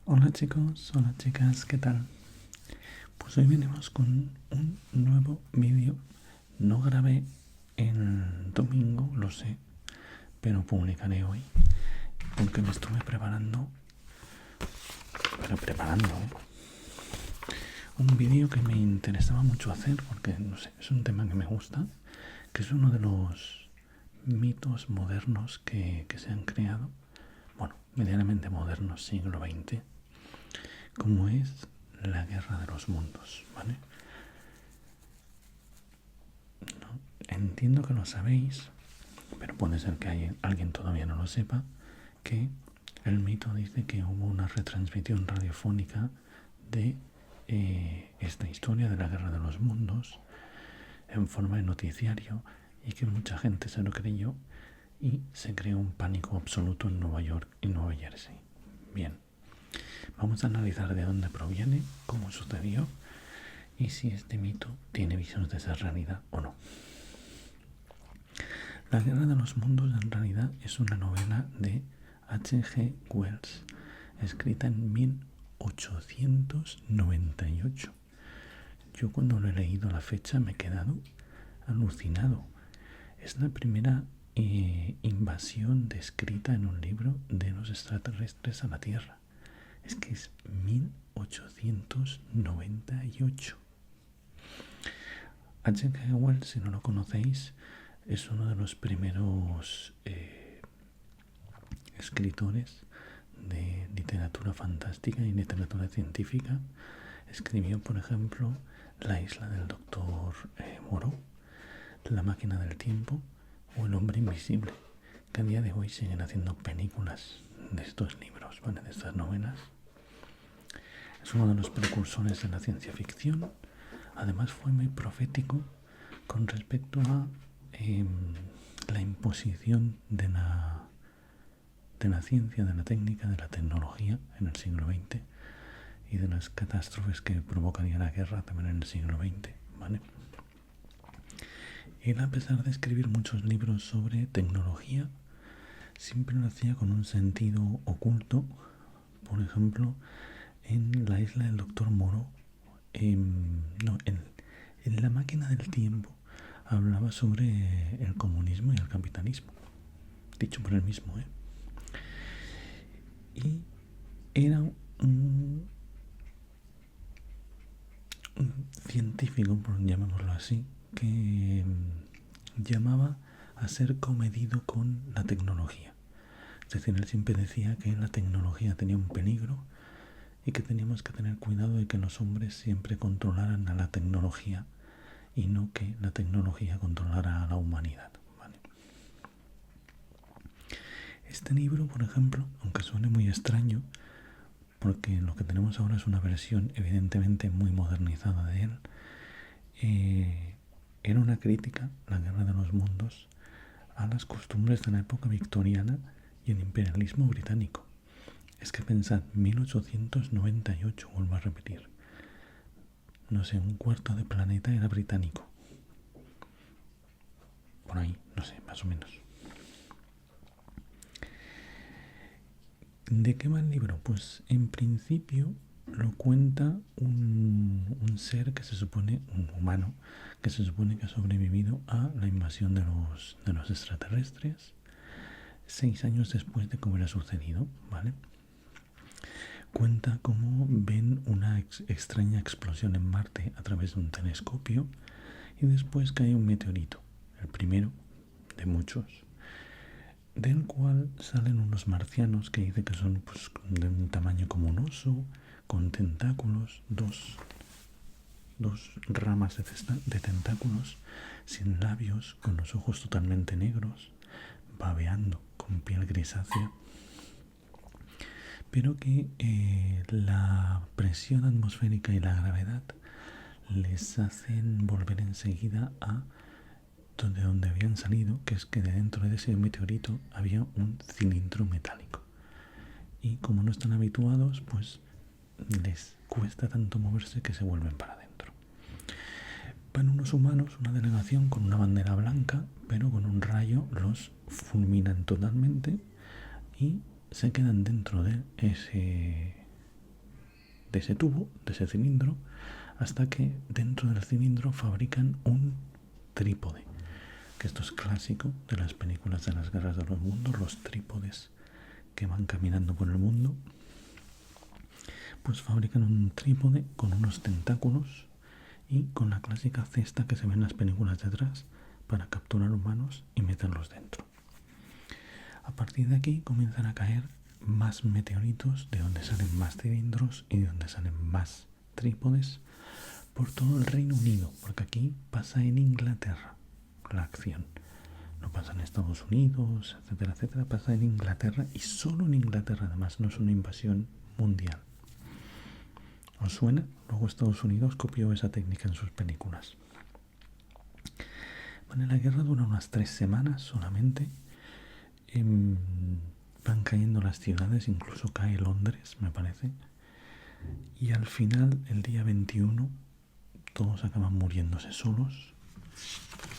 Hola chicos, hola chicas, ¿qué tal? Pues hoy venimos con un nuevo vídeo. No grabé el domingo, lo sé, pero publicaré hoy porque me estuve preparando, un vídeo que me interesaba mucho hacer porque, no sé, es un tema que me gusta, que es uno de los mitos modernos que se han creado, bueno, medianamente modernos, siglo XX, como es la guerra de los mundos, ¿vale? Entiendo que lo sabéis, pero puede ser que alguien todavía no lo sepa, que el mito dice que hubo una retransmisión radiofónica de esta historia de la Guerra de los Mundos en forma de noticiario y que mucha gente se lo creyó y se creó un pánico absoluto en Nueva York y Nueva Jersey. Bien, vamos a analizar de dónde proviene, cómo sucedió y si este mito tiene visiones de ser realidad o no. La Guerra de los Mundos en realidad es una novela de H.G. Wells, escrita en 1898. Yo cuando lo he leído la fecha me he quedado alucinado. Es la primera invasión descrita en un libro de los extraterrestres a la Tierra. Es que es 1898. H.G. Wells, si no lo conocéis, es uno de los primeros escritores de literatura fantástica y literatura científica. Escribió, por ejemplo, La isla del doctor Moreau, La máquina del tiempo o El hombre invisible, que a día de hoy siguen haciendo películas de estos libros, ¿vale? De estas novelas. Es uno de los precursores de la ciencia ficción. Además fue muy profético con respecto a la imposición de la ciencia, de la técnica, de la tecnología en el siglo XX y de las catástrofes que provocaría la guerra también en el siglo XX, ¿vale? Él, a pesar de escribir muchos libros sobre tecnología, siempre lo hacía con un sentido oculto. Por ejemplo, en La isla del doctor Moreau, en La máquina del tiempo, hablaba sobre el comunismo y el capitalismo, dicho por él mismo, y era un científico, por llamémoslo así, que llamaba a ser comedido con la tecnología. Es decir, él siempre decía que la tecnología tenía un peligro y que teníamos que tener cuidado de que los hombres siempre controlaran a la tecnología y no que la tecnología controlara a la humanidad, ¿vale? Este libro, por ejemplo, aunque suene muy extraño, porque lo que tenemos ahora es una versión evidentemente muy modernizada de él, era una crítica, La guerra de los mundos, a las costumbres de la época victoriana y el imperialismo británico. Es que pensad, 1898, vuelvo a repetir, no sé, un cuarto de planeta era británico. Por ahí, no sé, más o menos. ¿De qué va el libro? Pues en principio lo cuenta un ser que se supone, un humano, que se supone que ha sobrevivido a la invasión de los extraterrestres 6 años después de que hubiera sucedido, ¿vale? Cuenta cómo ven una extraña explosión en Marte a través de un telescopio y después cae un meteorito, el primero de muchos, del cual salen unos marcianos que dice que son, pues, de un tamaño como un oso, con tentáculos, dos ramas de tentáculos, sin labios, con los ojos totalmente negros, babeando, con piel grisácea, pero que la presión atmosférica y la gravedad les hacen volver enseguida a de donde habían salido, que es que dentro de ese meteorito había un cilindro metálico. Y como no están habituados, pues les cuesta tanto moverse que se vuelven para adentro. Van unos humanos, una delegación con una bandera blanca, pero con un rayo los fulminan totalmente y se quedan dentro de de ese tubo, de ese cilindro, hasta que dentro del cilindro fabrican un trípode, que esto es clásico de las películas de las guerras de los mundos, los trípodes que van caminando por el mundo. Pues fabrican un trípode con unos tentáculos y con la clásica cesta que se ve en las películas detrás para capturar humanos y meterlos dentro. A partir de aquí comienzan a caer más meteoritos, de donde salen más cilindros y de donde salen más trípodes por todo el Reino Unido, porque aquí pasa en Inglaterra la acción. No pasa en Estados Unidos, etcétera, etcétera, pasa en Inglaterra y solo en Inglaterra, además, no es una invasión mundial. ¿Os suena? Luego Estados Unidos copió esa técnica en sus películas. Bueno, la guerra dura unas 3 semanas solamente. Van cayendo las ciudades, incluso cae Londres, me parece. Y al final, el día 21, todos acaban muriéndose solos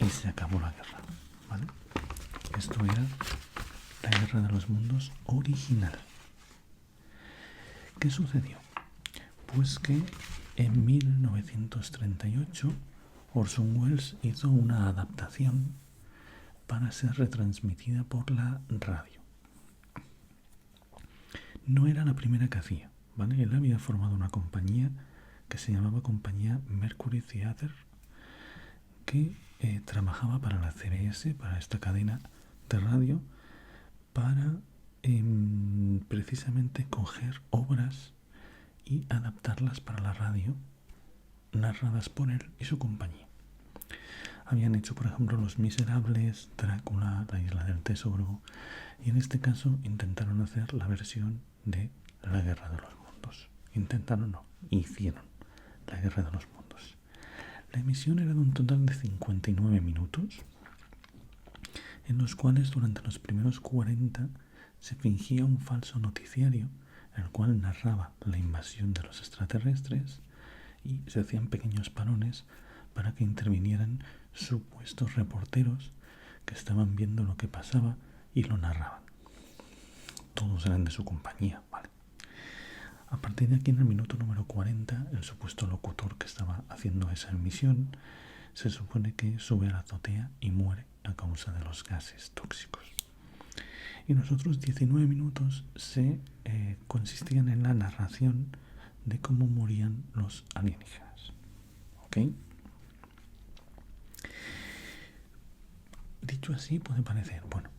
y se acabó la guerra, ¿vale? Esto era la Guerra de los Mundos original. ¿Qué sucedió? Pues que en 1938 Orson Welles hizo una adaptación para ser retransmitida por la radio. No era la primera que hacía, ¿vale? Él había formado una compañía que se llamaba Compañía Mercury Theatre, que trabajaba para la CBS, para esta cadena de radio, para precisamente coger obras y adaptarlas para la radio, narradas por él y su compañía. Habían hecho, por ejemplo, Los Miserables, Drácula, La Isla del Tesoro, y en este caso intentaron hacer la versión de La Guerra de los Mundos. Intentaron, no, hicieron La Guerra de los Mundos. La emisión era de un total de 59 minutos, en los cuales durante los primeros 40 se fingía un falso noticiario, en el cual narraba la invasión de los extraterrestres y se hacían pequeños parones para que intervinieran supuestos reporteros que estaban viendo lo que pasaba y lo narraban. Todos eran de su compañía, ¿vale? A partir de aquí, en el minuto número 40, el supuesto locutor que estaba haciendo esa emisión se supone que sube a la azotea y muere a causa de los gases tóxicos. Y los otros 19 minutos se consistían en la narración de cómo morían los alienígenas. ¿Ok? Dicho así, puede parecer, bueno,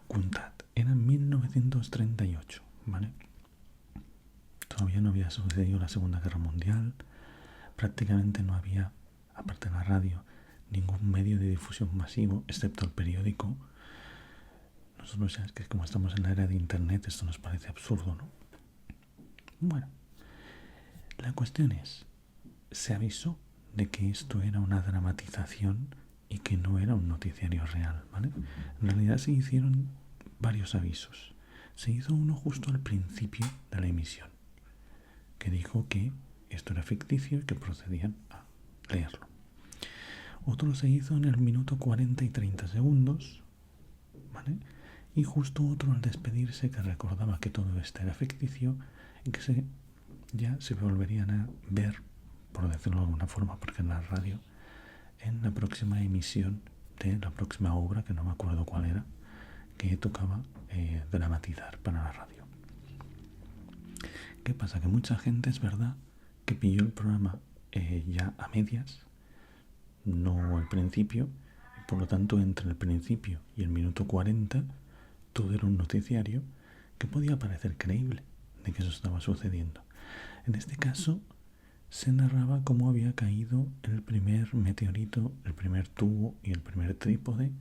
contad, era 1938, ¿vale? Todavía no había sucedido la Segunda Guerra Mundial, prácticamente no había, aparte de la radio, ningún medio de difusión masivo, excepto el periódico. Nosotros ya es que como estamos en la era de Internet, esto nos parece absurdo, ¿no? Bueno, la cuestión es, se avisó de que esto era una dramatización y que no era un noticiario real, ¿vale? En realidad se hicieron varios avisos. Se hizo uno justo al principio de la emisión, que dijo que esto era ficticio y que procedían a leerlo. Otro se hizo en el minuto 40 y 30 segundos, ¿vale? Y justo otro al despedirse, que recordaba que todo esto era ficticio y que ya se volverían a ver, por decirlo de alguna forma, porque en la radio, en la próxima emisión de la próxima obra, que no me acuerdo cuál era, que tocaba dramatizar para la radio. ¿Qué pasa? Que mucha gente, es verdad, que pilló el programa ya a medias, no al principio, y por lo tanto entre el principio y el minuto 40 todo era un noticiario que podía parecer creíble de que eso estaba sucediendo. En este caso se narraba cómo había caído el primer meteorito, el primer tubo y el primer trípode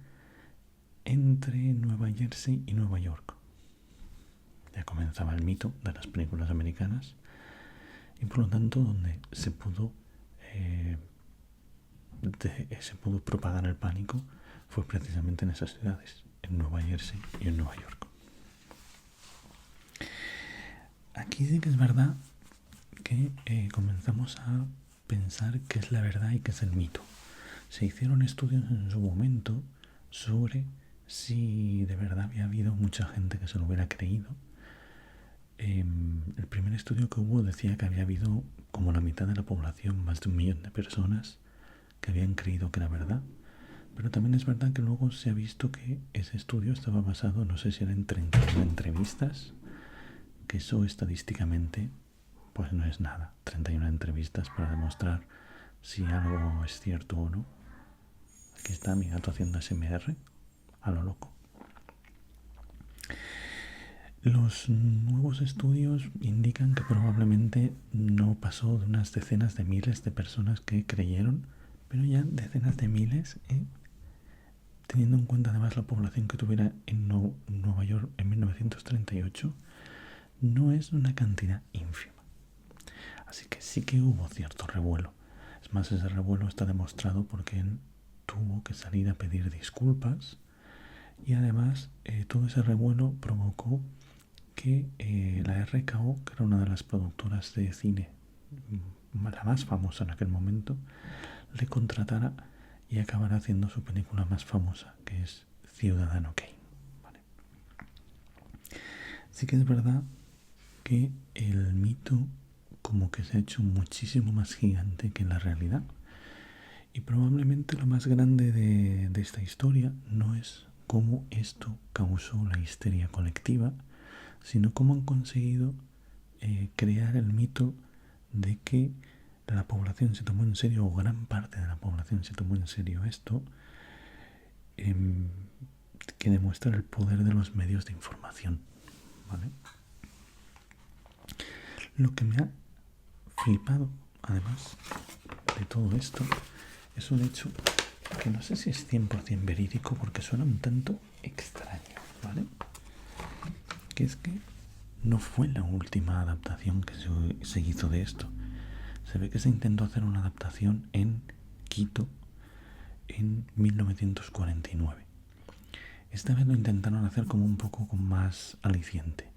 entre Nueva Jersey y Nueva York. Ya comenzaba el mito de las películas americanas y por lo tanto donde se pudo propagar el pánico fue precisamente en esas ciudades, en Nueva Jersey y en Nueva York. Aquí sí que es verdad que comenzamos a pensar qué es la verdad y qué es el mito. Se hicieron estudios en su momento sobre si de verdad había habido mucha gente que se lo hubiera creído. El primer estudio que hubo decía que había habido como la mitad de la población, más de 1 millón de personas, que habían creído que era verdad. Pero también es verdad que luego se ha visto que ese estudio estaba basado, no sé si eran 31 entrevistas, que eso estadísticamente pues no es nada. 31 entrevistas para demostrar si algo es cierto o no. Aquí está mi gato haciendo SMR a lo loco. Los nuevos estudios indican que probablemente no pasó de unas decenas de miles de personas que creyeron, pero ya decenas de miles, teniendo en cuenta además la población que tuviera en Nueva York en 1938, no es una cantidad ínfima. Así que sí que hubo cierto revuelo. Es más, ese revuelo está demostrado porque él tuvo que salir a pedir disculpas y además todo ese revuelo provocó que la RKO, que era una de las productoras de cine, la más famosa en aquel momento, le contratara y acabara haciendo su película más famosa, que es Ciudadano Kane. ¿Vale? Sí que es verdad que el mito como que se ha hecho muchísimo más gigante que la realidad. Y probablemente lo más grande de esta historia no es cómo esto causó la histeria colectiva, sino cómo han conseguido crear el mito de que la población se tomó en serio, o gran parte de la población se tomó en serio esto, que demuestra el poder de los medios de información. ¿Vale? Lo que me ha flipado, además de todo esto, es un hecho que no sé si es 100% verídico porque suena un tanto extraño, ¿vale? Que es que no fue la última adaptación que se hizo de esto. Se ve que se intentó hacer una adaptación en Quito en 1949. Esta vez lo intentaron hacer como un poco con más aliciente.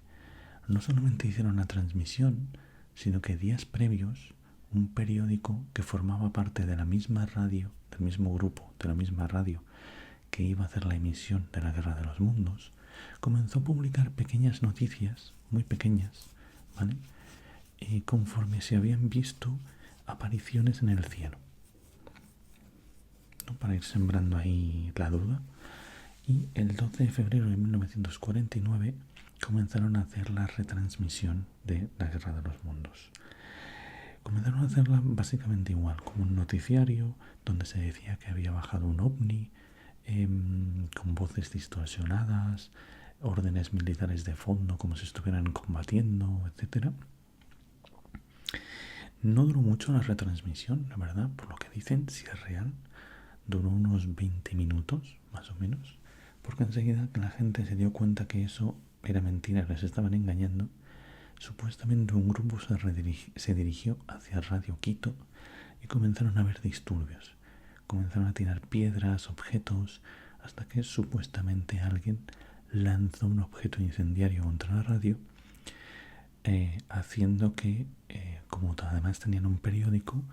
No solamente hicieron la transmisión, sino que días previos, un periódico que formaba parte de la misma radio, del mismo grupo, de la misma radio que iba a hacer la emisión de la Guerra de los Mundos, comenzó a publicar pequeñas noticias, muy pequeñas, ¿vale? Conforme se habían visto apariciones en el cielo, ¿no? Para ir sembrando ahí la duda. Y el 12 de febrero de 1949 comenzaron a hacer la retransmisión de la Guerra de los Mundos. Comenzaron a hacerla básicamente igual, como un noticiario donde se decía que había bajado un ovni, con voces distorsionadas, órdenes militares de fondo como si estuvieran combatiendo, etc. No duró mucho la retransmisión, la verdad, por lo que dicen, si es real, duró unos 20 minutos, más o menos, porque enseguida que la gente se dio cuenta que eso era mentira, que les estaban engañando, supuestamente un grupo se dirigió hacia Radio Quito y comenzaron a haber disturbios. Comenzaron a tirar piedras, objetos, hasta que supuestamente alguien lanzó un objeto incendiario contra la radio, haciendo que, como además tenían un periódico,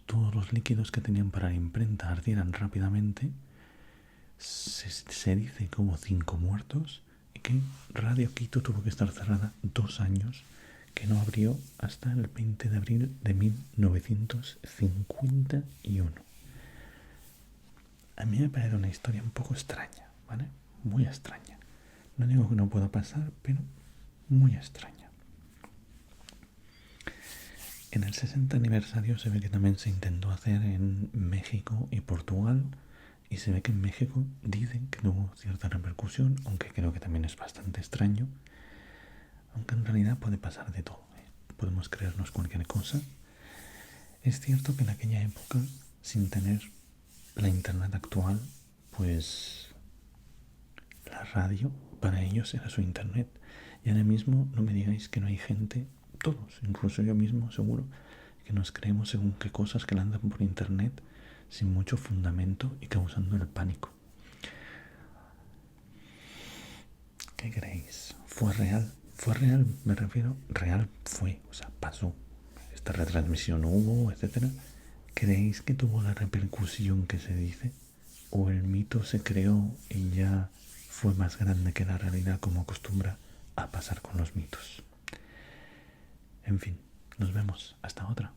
todos los líquidos que tenían para la imprenta ardieran rápidamente. Se dice que hubo 5 muertos y que Radio Quito tuvo que estar cerrada 2 años, que no abrió hasta el 20 de abril de 1951. A mí me parece una historia un poco extraña, ¿vale? Muy extraña. No digo que no pueda pasar, pero muy extraña. En el 60 aniversario se ve que también se intentó hacer en México y Portugal, y se ve que en México dicen que tuvo cierta repercusión, aunque creo que también es bastante extraño, aunque en realidad puede pasar de todo, ¿eh? Podemos creernos cualquier cosa. Es cierto que en aquella época, sin tener la internet actual, pues la radio para ellos era su internet. Y ahora mismo no me digáis que no hay gente, todos, incluso yo mismo seguro, que nos creemos según qué cosas que lanzan por internet sin mucho fundamento y causando el pánico. ¿Qué creéis? ¿Fue real? ¿Fue real? Me refiero, real fue, o sea, pasó. Esta retransmisión hubo, etcétera. ¿Creéis que tuvo la repercusión que se dice? ¿O el mito se creó y ya fue más grande que la realidad, como acostumbra a pasar con los mitos? En fin, nos vemos. Hasta otra.